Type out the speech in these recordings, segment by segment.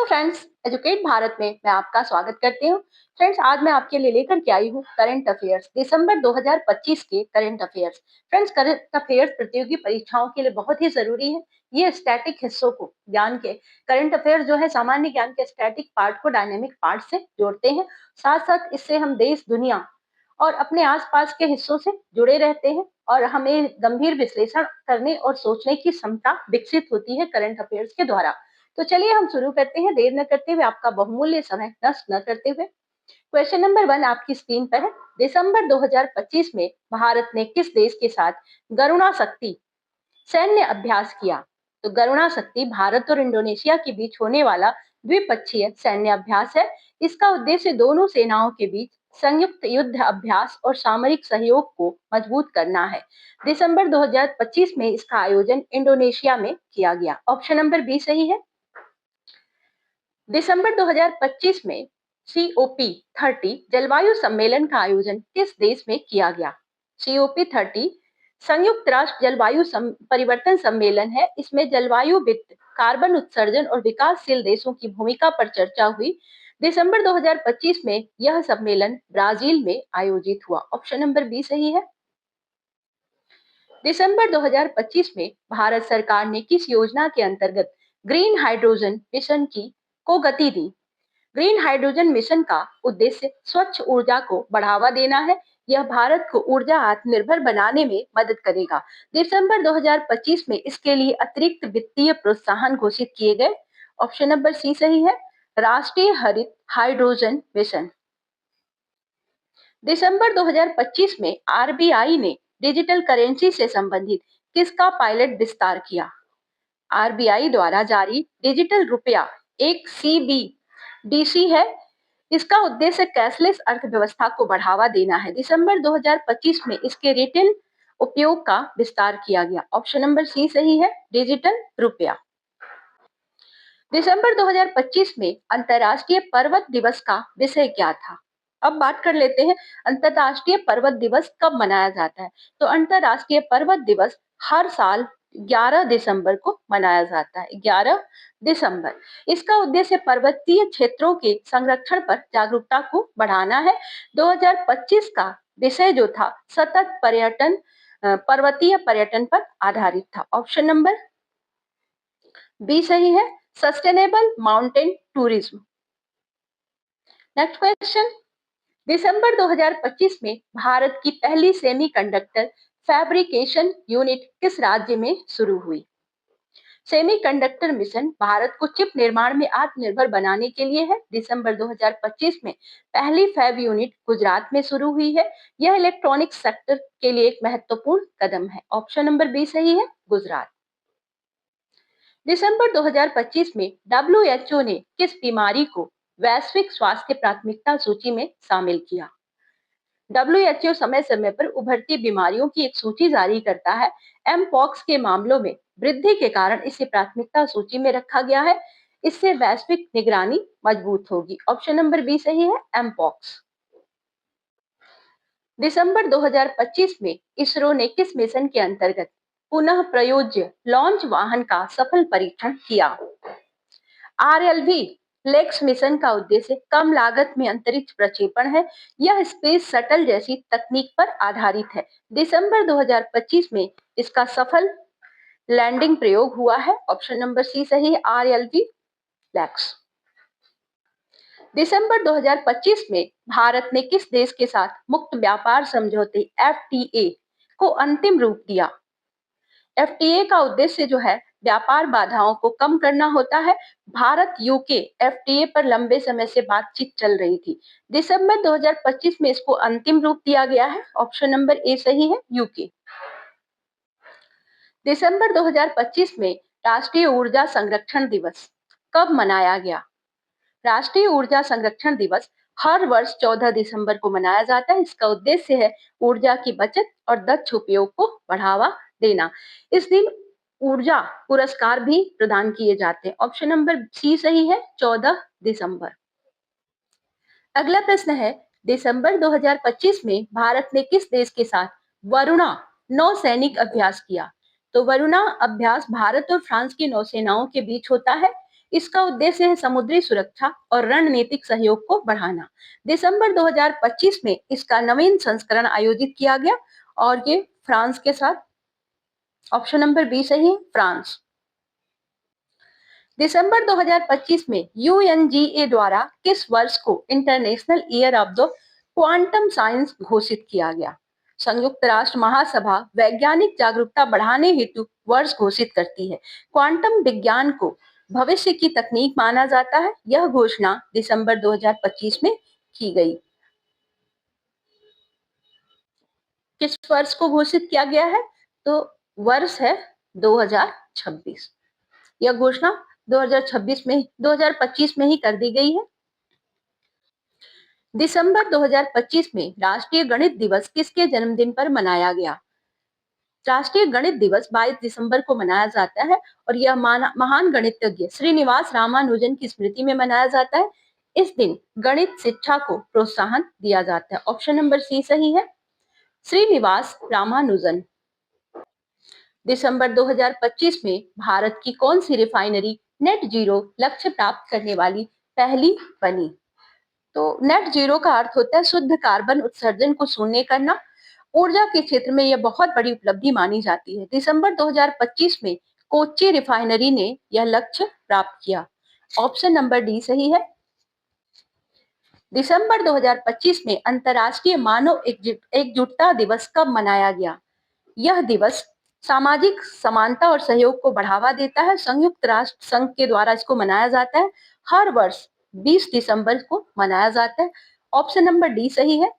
Friends, educate Bharat में मैं आपका स्वागत करती हूँ। फ्रेंड्स, आज मैं आपके लिए लेकर के आई हूँ करंट अफेयर्स, दिसंबर 2025 के current affairs. Friends, current affairs प्रतियोगी परीक्षाओं के लिए बहुत ही जरूरी है। ये स्टैटिक हिस्सों को ज्ञान के करंट अफेयर्स जो है सामान्य ज्ञान के स्टैटिक पार्ट को डायनेमिक पार्ट से जोड़ते हैं। साथ साथ इससे हम देश, दुनिया और अपने आसपास के हिस्सों से जुड़े रहते हैं और हमें गंभीर विश्लेषण करने और सोचने की क्षमता विकसित होती है करंट अफेयर्स के द्वारा। तो चलिए हम शुरू करते हैं, देर न करते हुए, आपका बहुमूल्य समय नष्ट न करते हुए। क्वेश्चन नंबर 1 आपकी स्क्रीन पर है। दिसंबर 2025 में भारत ने किस देश के साथ गरुणा शक्ति सैन्य अभ्यास किया? तो गरुणा शक्ति भारत और इंडोनेशिया के बीच होने वाला द्विपक्षीय सैन्य अभ्यास है। इसका उद्देश्य दोनों सेनाओं के बीच संयुक्त युद्ध अभ्यास और सामरिक सहयोग को मजबूत करना है। दिसंबर 2025 में इसका आयोजन इंडोनेशिया में किया गया। ऑप्शन नंबर बी सही है। दिसंबर 2025 में COP30 जलवायु सम्मेलन का आयोजन किस देश में किया गया? COP30 संयुक्त राष्ट्र जलवायु परिवर्तन सम्मेलन है। इसमें जलवायु वित्त, कार्बन उत्सर्जन और विकासशील देशों की भूमिका पर चर्चा हुई। दिसंबर 2025 में यह सम्मेलन ब्राजील में आयोजित हुआ। ऑप्शन नंबर बी सही है। दिसंबर 2025 में भारत सरकार ने किस योजना के अंतर्गत ग्रीन हाइड्रोजन मिशन को गति दी? ग्रीन हाइड्रोजन मिशन का उद्देश्य स्वच्छ ऊर्जा को बढ़ावा देना है। यह भारत को ऊर्जा आत्मनिर्भर बनाने में मदद करेगा। दिसंबर 2025 में इसके लिए अतिरिक्त वित्तीय प्रोत्साहन घोषित किए गए। ऑप्शन नंबर सी सही है, राष्ट्रीय हरित हाइड्रोजन मिशन। दिसंबर 2025 में RBI ने डिजिटल करेंसी से संबंधित किसका पायलट विस्तार किया? RBI द्वारा जारी डिजिटल रुपया एक CBDC है। इसका उद्देश्य कैशलेस अर्थव्यवस्था को बढ़ावा देना है। दिसंबर 2025 में इसके रिटेल उपयोग का विस्तार किया गया। ऑप्शन नंबर सी सही है, डिजिटल रुपया। दिसंबर 2025 में अंतर्राष्ट्रीय पर्वत दिवस का विषय क्या था? अब बात कर लेते हैं अंतर्राष्ट्रीय पर्वत दिवस कब मनाया जाता है। तो अंतर्राष्ट्रीय पर्वत दिवस हर साल 11 दिसंबर को मनाया जाता है। 11 दिसंबर। इसका उद्देश्य पर्वतीय क्षेत्रों के संरक्षण पर जागरूकता को बढ़ाना है। 2025 का विषय जो था सतत पर्यटन, पर्वतीय पर्यटन पर आधारित था। ऑप्शन नंबर बी सही है, sustainable mountain tourism. Next question, दिसंबर 2025 में भारत की पहली सेमीकंडक्टर फैब्रिकेशन यूनिट किस राज्य में शुरू हुई? सेमीकंडक्टर मिशन भारत को चिप निर्माण में आत्मनिर्भर बनाने के लिए है। दिसंबर 2025 में पहली फैब यूनिट गुजरात में शुरू हुई है। यह इलेक्ट्रॉनिक सेक्टर के लिए एक महत्वपूर्ण कदम है। ऑप्शन नंबर बी सही है, गुजरात। दिसंबर 2025 में WHO ने किस बीमारी को वैश्विक स्वास्थ्य प्राथमिकता सूची में शामिल किया? WHO समय समय पर उभरती बीमारियों की एक सूची जारी करता है। एमपॉक्स के मामलों में वृद्धि के कारण इसे प्राथमिकता सूची में रखा गया है। इससे वैश्विक निगरानी मजबूत होगी। ऑप्शन नंबर बी सही है, एमपॉक्स। दिसंबर 2025 में इसरो ने किस मिशन के अंतर्गत पुनः प्रयोज्य लॉन्च वाहन का सफल परीक्षण किया? RLV लेक्स मिशन का उद्देश्य कम लागत में अंतरिक्ष प्रक्षेपण है। यह स्पेस शटल जैसी तकनीक पर आधारित है। दिसंबर 2025 में इसका सफल लैंडिंग प्रयोग हुआ है। ऑप्शन नंबर सी सही है, RLV लेक्स। दिसंबर 2025 में भारत ने किस देश के साथ मुक्त व्यापार समझौते FTA को अंतिम रूप दिया? FTA का उद्देश्य जो है व्यापार बाधाओं को कम करना होता है। भारत UK FTA पर लंबे समय से बातचीत चल रही थी। दिसंबर 2025 में इसको अंतिम रूप दिया गया है। ऑप्शन नंबर ए सही है, UK। दिसंबर 2025 में राष्ट्रीय ऊर्जा संरक्षण दिवस कब मनाया गया? राष्ट्रीय ऊर्जा संरक्षण दिवस हर वर्ष 14 दिसंबर को मनाया जाता है। इसका उद्देश्य है ऊर्जा की बचत और दक्ष उपयोग को बढ़ावा देना। इस दिन ऊर्जा पुरस्कार भी प्रदान किए जाते हैं। ऑप्शन नंबर सी सही है, 14 दिसंबर। अगला प्रश्न है, दिसंबर 2025 में भारत ने किस देश के साथ वरुणा नौसैनिक अभ्यास किया? तो वरुणा अभ्यास भारत और फ्रांस की नौसेनाओं के बीच होता है। इसका उद्देश्य है समुद्री सुरक्षा और रणनीतिक सहयोग को बढ़ाना। दिसंबर 2025 में इसका नवीन संस्करण आयोजित किया गया और ये फ्रांस के साथ। ऑप्शन नंबर बी सही है, फ्रांस। दिसंबर 2025 में यूएनजीए द्वारा किस वर्ष को international year of the quantum science घोषित किया गया? संयुक्त राष्ट्र महासभा वैज्ञानिक जागरूकता बढ़ाने हेतु वर्ष घोषित करती है। क्वांटम विज्ञान को भविष्य की तकनीक माना जाता है। यह घोषणा दिसंबर 2025 में की गई। किस वर्ष को घोषित किया गया है? तो वर्ष है 2026। यह घोषणा 2025 में ही कर दी गई है। दिसंबर 2025 में राष्ट्रीय गणित दिवस किसके जन्मदिन पर मनाया गया? राष्ट्रीय गणित दिवस 22 दिसंबर को मनाया जाता है और यह महान गणितज्ञ श्रीनिवास रामानुजन की स्मृति में मनाया जाता है। इस दिन गणित शिक्षा को प्रोत्साहन दिया जाता है। ऑप्शन नंबर सी सही है, श्रीनिवास रामानुजन। दिसंबर 2025 में भारत की कौन सी रिफाइनरी नेट जीरो लक्ष्य प्राप्त करने वाली पहली बनी? तो नेट जीरो का अर्थ होता है शुद्ध कार्बन उत्सर्जन को शून्य करना। ऊर्जा के क्षेत्र में यह बहुत बड़ी उपलब्धि मानी जाती है। दिसंबर 2025 में कोच्चि रिफाइनरी ने यह लक्ष्य प्राप्त किया। ऑप्शन नंबर डी सही है। दिसंबर 2025 में अंतर्राष्ट्रीय मानव एकजुटता दिवस कब मनाया गया? यह दिवस सामाजिक समानता और सहयोग को बढ़ावा देता है। संयुक्त राष्ट्र संघ के द्वारा इसको मनाया जाता है। हर वर्ष 20 दिसंबर को मनाया जाता है। ऑप्शन नंबर डी सही है।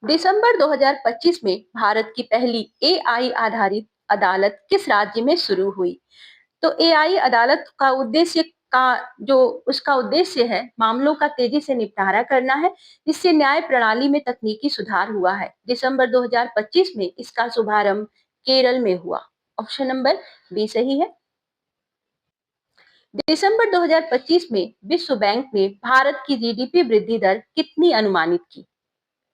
दिसंबर 2025 में भारत की पहली एआई आधारित अदालत किस राज्य में शुरू हुई? तो एआई अदालत का उसका उद्देश्य है मामलों का तेजी से निपटारा करना है, जिससे न्याय प्रणाली में तकनीकी सुधार हुआ है। दिसंबर 2025 में इसका शुभारंभ केरल में हुआ। ऑप्शन नंबर बी सही है। दिसंबर 2025 में विश्व बैंक ने भारत की जीडीपी वृद्धि दर कितनी अनुमानित की?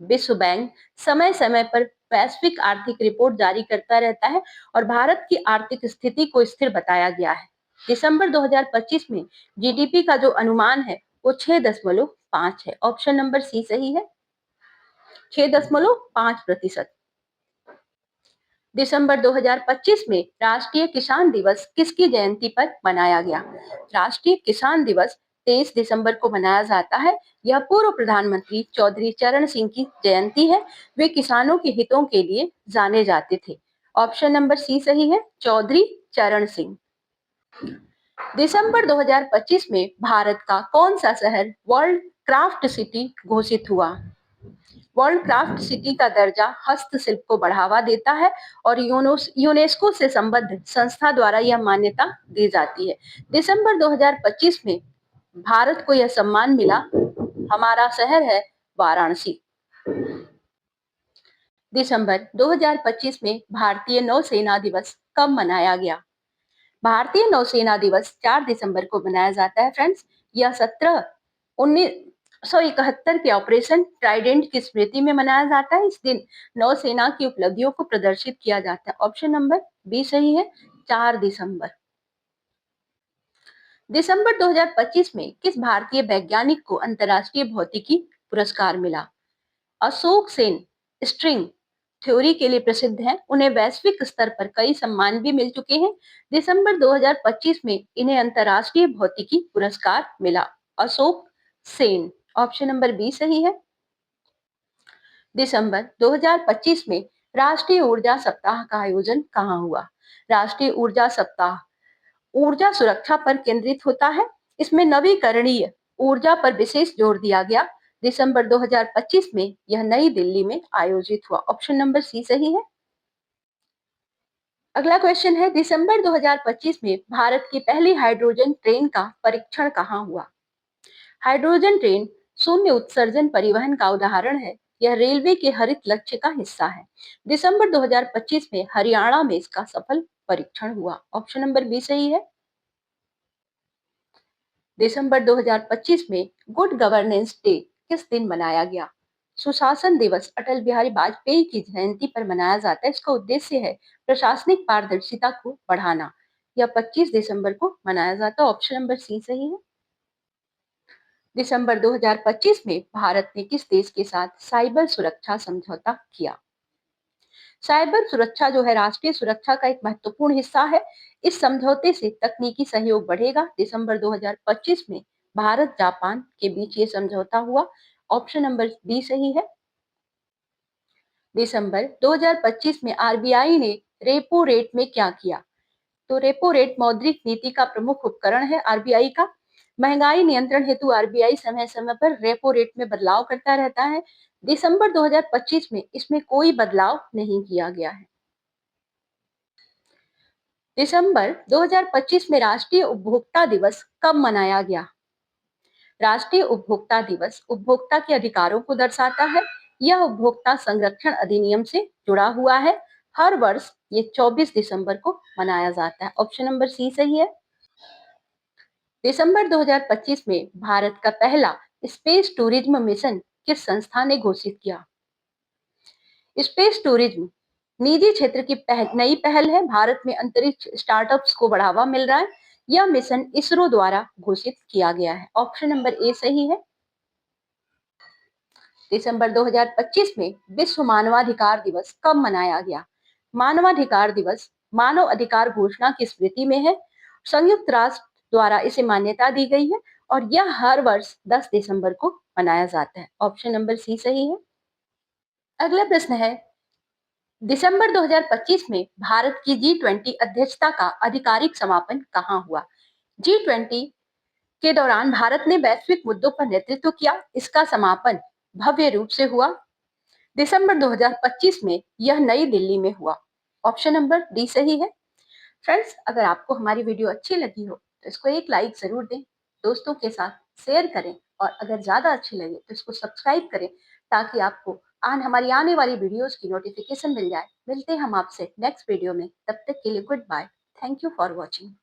विश्व बैंक समय समय पर वैश्विक आर्थिक रिपोर्ट जारी करता रहता है और भारत की आर्थिक स्थिति को स्थिर बताया गया है। दिसंबर 2025 में जीडीपी का जो अनुमान है वो 6.5 है। ऑप्शन नंबर सी सही है, 6.5%। दिसंबर 2025 में राष्ट्रीय किसान दिवस किसकी जयंती पर मनाया गया? राष्ट्रीय किसान दिवस 23 दिसंबर को मनाया जाता है। यह पूर्व प्रधानमंत्री चौधरी चरण सिंह की जयंती है। वे किसानों के हितों के लिए जाने जाते थे। ऑप्शन नंबर सी सही है, चौधरी चरण सिंह। दिसंबर 2025 में भारत का कौन सा शहर वर्ल्ड क्राफ्ट सिटी घोषित हुआ? वर्ल्ड क्राफ्ट सिटी का दर्जा हस्तशिल्प को बढ़ावा देता है और यूनेस्को से संबद्ध संस्था द्वारा यह मान्यता दी जाती है। दिसंबर 2025 में भारत को यह सम्मान मिला। हमारा शहर है वाराणसी। दिसंबर 2025 में भारतीय नौसेना दिवस कब मनाया गया? भारतीय नौसेना दिवस 4 दिसंबर को मनाया जाता है फ्रेंड्स। यह 1971 के ऑपरेशन ट्राइडेंट की स्मृति में मनाया जाता है। इस दिन नौसेना की उपलब्धियों को प्रदर्शित किया जाता है। ऑप्शन नंबर बी सही है, 4 दिसंबर। दिसंबर 2025 में किस भारतीय वैज्ञानिक को अंतर्राष्ट्रीय भौतिकी पुरस्कार मिला? अशोक सेन स्ट्रिंग थ्योरी के लिए प्रसिद्ध हैं। उन्हें वैश्विक स्तर पर कई सम्मान भी मिल चुके हैं। दिसंबर 2025 में इन्हें अंतर्राष्ट्रीय भौतिकी पुरस्कार मिला। Ashoke Sen. Option number B सही है। दिसंबर 2025 में राष्ट्रीय ऊर्जा सप्ताह का आयोजन कहाँ हुआ? राष्ट्रीय ऊर्जा सप्ताह ऊर्जा सुरक्षा पर केंद्रित होता है। इसमें नवीकरणीय ऊर्जा पर विशेष जोर दिया गया। दिसंबर 2025 में यह नई दिल्ली में आयोजित हुआ। ऑप्शन नंबर सी सही है। अगला क्वेश्चन है, दिसंबर 2025 में भारत की पहली हाइड्रोजन ट्रेन का परीक्षण कहाँ हुआ? हाइड्रोजन ट्रेन शून्य उत्सर्जन परिवहन का उदाहरण है। यह रेलवे के हरित लक्ष्य का हिस्सा है। दिसंबर 2025 में हरियाणा में इसका सफल परीक्षण हुआ। ऑप्शन नंबर बी सही है। दिसंबर 2025 में गुड गवर्नेंस डे किस दिन मनाया गया? सुशासन दिवस अटल बिहारी वाजपेयी की जयंती पर मनाया जाता है। इसका उद्देश्य है प्रशासनिक पारदर्शिता को बढ़ाना। यह 25 दिसंबर को मनाया जाता है। ऑप्शन नंबर सी सही है। दिसंबर 2025 में भारत ने किस देश के साथ साइबर सुरक्षा समझौता किया? साइबर सुरक्षा जो है राष्ट्रीय सुरक्षा का एक महत्वपूर्ण हिस्सा है। इस समझौते से तकनीकी सहयोग बढ़ेगा। दिसंबर 2025 में भारत जापान के बीच ये समझौता हुआ। ऑप्शन नंबर बी सही है। दिसंबर 2025 में आरबीआई ने रेपो रेट में क्या किया? तो रेपो रेट मौद्रिक नीति का प्रमुख उपकरण है आरबीआई का। महंगाई नियंत्रण हेतु आरबीआई समय समय पर रेपो रेट में बदलाव करता रहता है। दिसंबर 2025 में इसमें कोई बदलाव नहीं किया गया है। दिसंबर 2025 में राष्ट्रीय उपभोक्ता दिवस कब मनाया गया? राष्ट्रीय उपभोक्ता दिवस उपभोक्ता के अधिकारों को दर्शाता है। यह उपभोक्ता संरक्षण अधिनियम से जुड़ा हुआ है। हर वर्ष ये 24 दिसंबर को मनाया जाता है। ऑप्शन नंबर सी सही है। दिसंबर 2025 में भारत का पहला स्पेस टूरिज्म मिशन किस संस्था ने घोषित किया? स्पेस टूरिज्म निजी क्षेत्र की नई पहल है। भारत में अंतरिक्ष स्टार्टअप्स को बढ़ावा मिल रहा है। यह मिशन इसरो द्वारा घोषित किया गया है। ऑप्शन नंबर ए सही है। दिसंबर 2025 में विश्व मानवाधिकार दिवस कब मनाया गया? मानवाधिकार दिवस मानव अधिकार घोषणा की स्मृति में है। संयुक्त राष्ट्र द्वारा इसे मान्यता दी गई है और यह हर वर्ष 10 दिसंबर को मनाया जाता है। ऑप्शन नंबर सी सही है। अगला प्रश्न है, दिसंबर 2025 में भारत की G20 अध्यक्षता का आधिकारिक समापन कहाँ हुआ? G20 के दौरान भारत ने वैश्विक मुद्दों पर नेतृत्व किया। इसका समापन भव्य रूप से हुआ। दिसंबर 2025 में यह नई दिल्ली में हुआ। ऑप्शन नंबर डी सही है। फ्रेंड्स, अगर आपको हमारी वीडियो अच्छी लगी हो तो इसको एक लाइक जरूर दें, दोस्तों के साथ शेयर करें और अगर ज्यादा अच्छी लगे तो इसको सब्सक्राइब करें ताकि आपको हमारी आने वाली वीडियोस की नोटिफिकेशन मिल जाए। मिलते हैं हम आपसे नेक्स्ट वीडियो में। तब तक के लिए good bye. Thank you for watching.